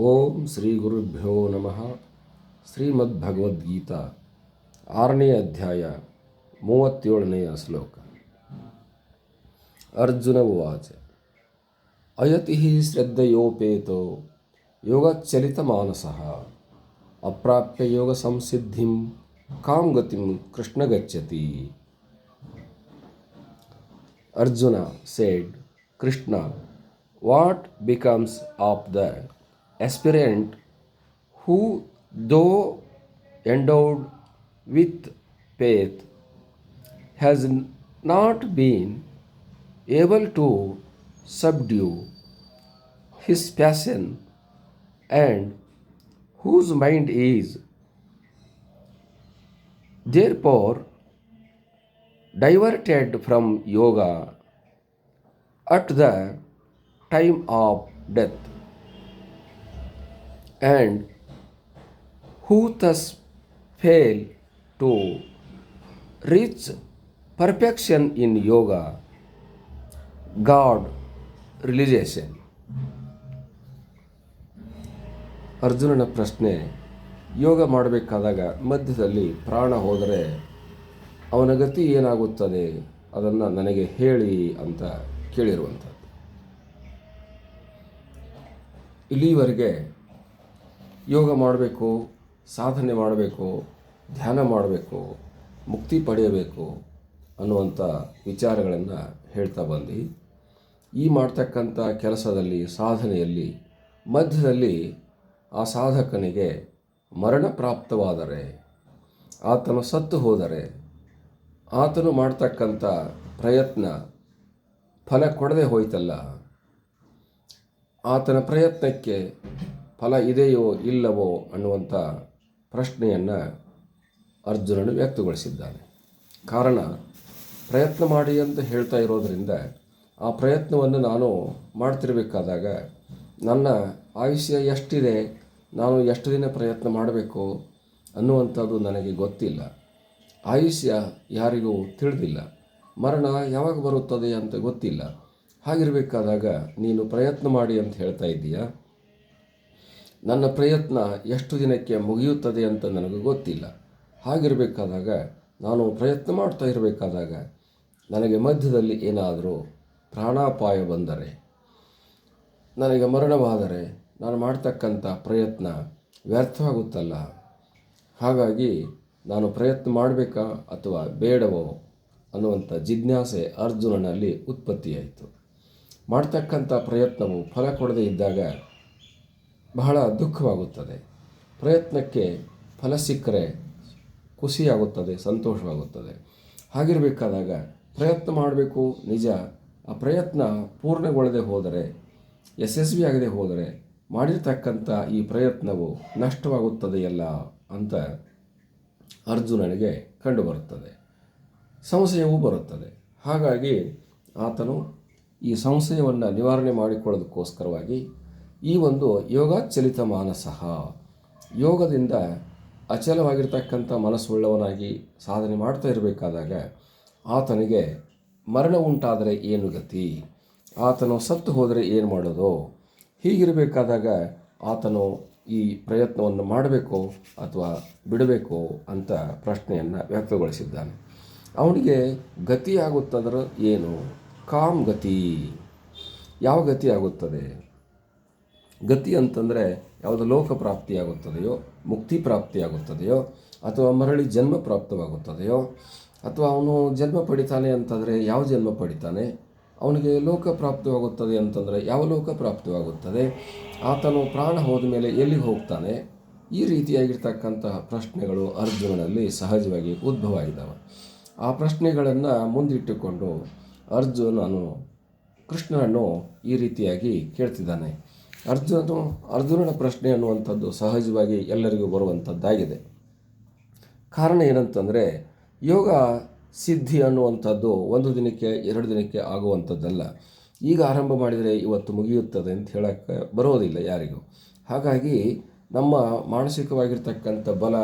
ಓಂ ಶ್ರೀ ಗುರುಭ್ಯೋ ನಮಃ. ಶ್ರೀಮದ್ಭಗವದ್ಗೀತಾ 6ನೇ ಅಧ್ಯಾಯ 37ನೆಯ ಶ್ಲೋಕ. ಅರ್ಜುನ ಉವಾಚ ಅಯತಿ ಶ್ರದ್ಧಯೋಪೇತೋ ಯೋಗಚಲಿತಮಾನಸಃ ಅಪ್ರಾಪ್ಯ ಯೋಗ ಸಂಸಿದ್ಧಿಂ ಕಾಂ ಗತಿಂ ಕೃಷ್ಣ ಗಚ್ಚತಿ. Arjuna said, Krishna, what becomes of the aspirant who, though endowed with faith, has not been able to subdue his passion and whose mind is therefore diverted from yoga at the time of death, and who thus fail to reach perfection in yoga, God realization. ಅರ್ಜುನನ ಪ್ರಶ್ನೆ, ಯೋಗ ಮಾಡಬೇಕಾದಾಗ ಮಧ್ಯದಲ್ಲಿ ಪ್ರಾಣ ಹೋದರೆ ಅವನ ಗತಿ ಏನಾಗುತ್ತದೆ, ಅದನ್ನು ನನಗೆ ಹೇಳಿ ಅಂತ ಕೇಳಿರುವಂಥದ್ದು. ಇಲ್ಲಿವರೆಗೆ ಯೋಗ ಮಾಡಬೇಕು, ಸಾಧನೆ ಮಾಡಬೇಕು, ಧ್ಯಾನ ಮಾಡಬೇಕು, ಮುಕ್ತಿ ಪಡೆಯಬೇಕು ಅನ್ನುವಂಥ ವಿಚಾರಗಳನ್ನು ಹೇಳ್ತಾ ಬಂದು ಈ ಮಾಡ್ತಕ್ಕಂಥ ಕೆಲಸದಲ್ಲಿ, ಸಾಧನೆಯಲ್ಲಿ ಮಧ್ಯದಲ್ಲಿ ಆ ಸಾಧಕನಿಗೆ ಮರಣ ಪ್ರಾಪ್ತವಾದರೆ, ಆತನು ಸತ್ತು ಹೋದರೆ, ಆತನು ಮಾಡ್ತಕ್ಕಂಥ ಪ್ರಯತ್ನ ಫಲ ಕೊಡದೆ ಹೋಯ್ತಲ್ಲ, ಆತನ ಪ್ರಯತ್ನಕ್ಕೆ ಫಲ ಇದೆಯೋ ಇಲ್ಲವೋ ಅನ್ನುವಂಥ ಪ್ರಶ್ನೆಯನ್ನು ಅರ್ಜುನನು ವ್ಯಕ್ತಗೊಳಿಸಿದ್ದಾನೆ. ಕಾರಣ, ಪ್ರಯತ್ನ ಮಾಡಿ ಅಂತ ಹೇಳ್ತಾ ಇರೋದರಿಂದ ಆ ಪ್ರಯತ್ನವನ್ನು ನಾನು ಮಾಡ್ತಿರಬೇಕಾದಾಗ ನನ್ನ ಆಯುಷ್ಯ ಎಷ್ಟಿದೆ, ನಾನು ಎಷ್ಟು ದಿನ ಪ್ರಯತ್ನ ಮಾಡಬೇಕು ಅನ್ನುವಂಥದ್ದು ನನಗೆ ಗೊತ್ತಿಲ್ಲ. ಆಯುಷ್ಯ ಯಾರಿಗೂ ತಿಳಿದಿಲ್ಲ, ಮರಣ ಯಾವಾಗ ಬರುತ್ತದೆ ಅಂತ ಗೊತ್ತಿಲ್ಲ. ಹಾಗಿರಬೇಕಾದಾಗ ನೀನು ಪ್ರಯತ್ನ ಮಾಡಿ ಅಂತ ಹೇಳ್ತಾ ಇದ್ದೀಯಾ, ನನ್ನ ಪ್ರಯತ್ನ ಎಷ್ಟು ದಿನಕ್ಕೆ ಮುಗಿಯುತ್ತದೆ ಅಂತ ನನಗೆ ಗೊತ್ತಿಲ್ಲ. ಹಾಗಿರಬೇಕಾದಾಗ ನಾನು ಪ್ರಯತ್ನ ಮಾಡ್ತಾ ಇರಬೇಕಾದಾಗ ನನಗೆ ಮಧ್ಯದಲ್ಲಿ ಏನಾದರೂ ಪ್ರಾಣಾಪಾಯ ಬಂದರೆ, ನನಗೆ ಮರಣವಾದರೆ ನಾನು ಮಾಡ್ತಕ್ಕಂಥ ಪ್ರಯತ್ನ ವ್ಯರ್ಥವಾಗುತ್ತಲ್ಲ. ಹಾಗಾಗಿ ನಾನು ಪ್ರಯತ್ನ ಮಾಡಬೇಕಾ ಅಥವಾ ಬೇಡವೋ ಅನ್ನುವಂಥ ಜಿಜ್ಞಾಸೆ ಅರ್ಜುನನಲ್ಲಿ ಉತ್ಪತ್ತಿಯಾಯಿತು. ಮಾಡ್ತಕ್ಕಂಥ ಪ್ರಯತ್ನವು ಫಲ ಕೊಡದೇ ಇದ್ದಾಗ ಬಹಳ ದುಃಖವಾಗುತ್ತದೆ. ಪ್ರಯತ್ನಕ್ಕೆ ಫಲ ಸಿಕ್ಕರೆ ಖುಷಿಯಾಗುತ್ತದೆ, ಸಂತೋಷವಾಗುತ್ತದೆ. ಹಾಗಿರಬೇಕಾದಾಗ ಪ್ರಯತ್ನ ಮಾಡಬೇಕು ನಿಜ, ಆ ಪ್ರಯತ್ನ ಪೂರ್ಣಗೊಳ್ಳದೆ ಹೋದರೆ, ಯಶಸ್ವಿಯಾಗದೆ ಹೋದರೆ ಮಾಡಿರ್ತಕ್ಕಂಥ ಈ ಪ್ರಯತ್ನವು ನಷ್ಟವಾಗುತ್ತದೆಯಲ್ಲ ಅಂತ ಅರ್ಜುನನಿಗೆ ಕಂಡುಬರುತ್ತದೆ, ಸಂಶಯವೂ ಬರುತ್ತದೆ. ಹಾಗಾಗಿ ಆತನು ಈ ಸಂಶಯವನ್ನು ನಿವಾರಣೆ ಮಾಡಿಕೊಳ್ಳೋದಕ್ಕೋಸ್ಕರವಾಗಿ ಈ ಒಂದು ಯೋಗಾಚಲಿತ ಮಾನಸಃ, ಯೋಗದಿಂದ ಅಚಲವಾಗಿರ್ತಕ್ಕಂಥ ಮನಸ್ಸುಳ್ಳವನಾಗಿ ಸಾಧನೆ ಮಾಡ್ತಾ ಇರಬೇಕಾದಾಗ ಆತನಿಗೆ ಮರಣ ಉಂಟಾದರೆ ಏನು ಗತಿ, ಆತನು ಸತ್ತು ಹೋದರೆ ಏನು ಮಾಡೋದು, ಹೀಗಿರಬೇಕಾದಾಗ ಆತನು ಈ ಪ್ರಯತ್ನವನ್ನು ಮಾಡಬೇಕೋ ಅಥವಾ ಬಿಡಬೇಕೋ ಅಂತ ಪ್ರಶ್ನೆಯನ್ನು ವ್ಯಕ್ತಗೊಳಿಸಿದ್ದಾನೆ. ಅವನಿಗೆ ಗತಿ ಆಗುತ್ತದರ ಏನು, ಕಾಮ್ ಗತಿ, ಯಾವ ಗತಿ ಆಗುತ್ತದೆ? ಗತಿ ಅಂತಂದರೆ ಯಾವುದು ಲೋಕ ಪ್ರಾಪ್ತಿಯಾಗುತ್ತದೆಯೋ, ಮುಕ್ತಿ ಪ್ರಾಪ್ತಿಯಾಗುತ್ತದೆಯೋ, ಅಥವಾ ಮರಳಿ ಜನ್ಮ ಪ್ರಾಪ್ತವಾಗುತ್ತದೆಯೋ, ಅಥವಾ ಅವನು ಜನ್ಮ ಪಡಿತಾನೆ ಅಂತಂದರೆ ಯಾವ ಜನ್ಮ ಪಡಿತಾನೆ, ಅವನಿಗೆ ಲೋಕ ಪ್ರಾಪ್ತವಾಗುತ್ತದೆ ಅಂತಂದರೆ ಯಾವ ಲೋಕ ಪ್ರಾಪ್ತವಾಗುತ್ತದೆ, ಆತನು ಪ್ರಾಣ ಹೋದ ಮೇಲೆ ಎಲ್ಲಿಗೆ ಹೋಗ್ತಾನೆ, ಈ ರೀತಿಯಾಗಿರ್ತಕ್ಕಂತಹ ಪ್ರಶ್ನೆಗಳು ಅರ್ಜುನನಲ್ಲಿ ಸಹಜವಾಗಿ ಉದ್ಭವ ಆಗಿದ್ದಾವೆ. ಆ ಪ್ರಶ್ನೆಗಳನ್ನು ಮುಂದಿಟ್ಟುಕೊಂಡು ಅರ್ಜುನನು ಕೃಷ್ಣನನ್ನು ಈ ರೀತಿಯಾಗಿ ಕೇಳ್ತಿದ್ದಾನೆ. ಅರ್ಜುನನ ಪ್ರಶ್ನೆ ಅನ್ನುವಂಥದ್ದು ಸಹಜವಾಗಿ ಎಲ್ಲರಿಗೂ ಬರುವಂಥದ್ದಾಗಿದೆ. ಕಾರಣ ಏನಂತಂದರೆ, ಯೋಗ ಸಿದ್ಧಿ ಅನ್ನುವಂಥದ್ದು ಒಂದು ದಿನಕ್ಕೆ 2 ದಿನಕ್ಕೆ ಆಗುವಂಥದ್ದಲ್ಲ. ಈಗ ಆರಂಭ ಮಾಡಿದರೆ ಇವತ್ತು ಮುಗಿಯುತ್ತದೆ ಅಂತ ಹೇಳೋಕ್ಕೆ ಬರೋದಿಲ್ಲ ಯಾರಿಗೂ. ಹಾಗಾಗಿ ನಮ್ಮ ಮಾನಸಿಕವಾಗಿರ್ತಕ್ಕಂಥ ಬಲ,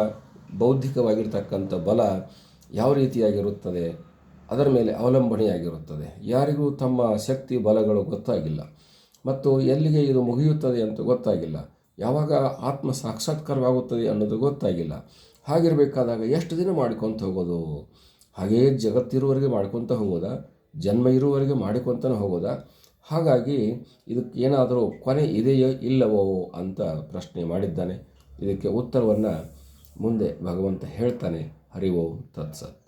ಬೌದ್ಧಿಕವಾಗಿರ್ತಕ್ಕಂಥ ಬಲ ಯಾವ ರೀತಿಯಾಗಿರುತ್ತದೆ ಅದರ ಮೇಲೆ ಅವಲಂಬನೆಯಾಗಿರುತ್ತದೆ. ಯಾರಿಗೂ ತಮ್ಮ ಶಕ್ತಿ ಬಲಗಳು ಗೊತ್ತಾಗಿಲ್ಲ ಮತ್ತು ಎಲ್ಲಿಗೆ ಇದು ಮುಗಿಯುತ್ತದೆ ಅಂತ ಗೊತ್ತಾಗಿಲ್ಲ. ಯಾವಾಗ ಆತ್ಮ ಸಾಕ್ಷಾತ್ಕಾರವಾಗುತ್ತದೆ ಅನ್ನೋದು ಗೊತ್ತಾಗಿಲ್ಲ. ಹಾಗಿರಬೇಕಾದಾಗ ಎಷ್ಟು ದಿನ ಮಾಡ್ಕೊತ ಹೋಗೋದು? ಹಾಗೇ ಜಗತ್ತಿರುವವರೆಗೆ ಮಾಡ್ಕೊತ ಹೋಗೋದಾ? ಜನ್ಮ ಇರುವವರೆಗೆ ಮಾಡಿಕೊತನೇ ಹೋಗೋದಾ? ಹಾಗಾಗಿ ಇದಕ್ಕೆ ಏನಾದರೂ ಕೊನೆ ಇದೆಯೋ ಇಲ್ಲವೋ ಅಂತ ಪ್ರಶ್ನೆ ಮಾಡಿದ್ದಾನೆ. ಇದಕ್ಕೆ ಉತ್ತರವನ್ನು ಮುಂದೆ ಭಗವಂತ ಹೇಳ್ತಾನೆ. ಹರಿ ಓಂ ತತ್ಸತ್.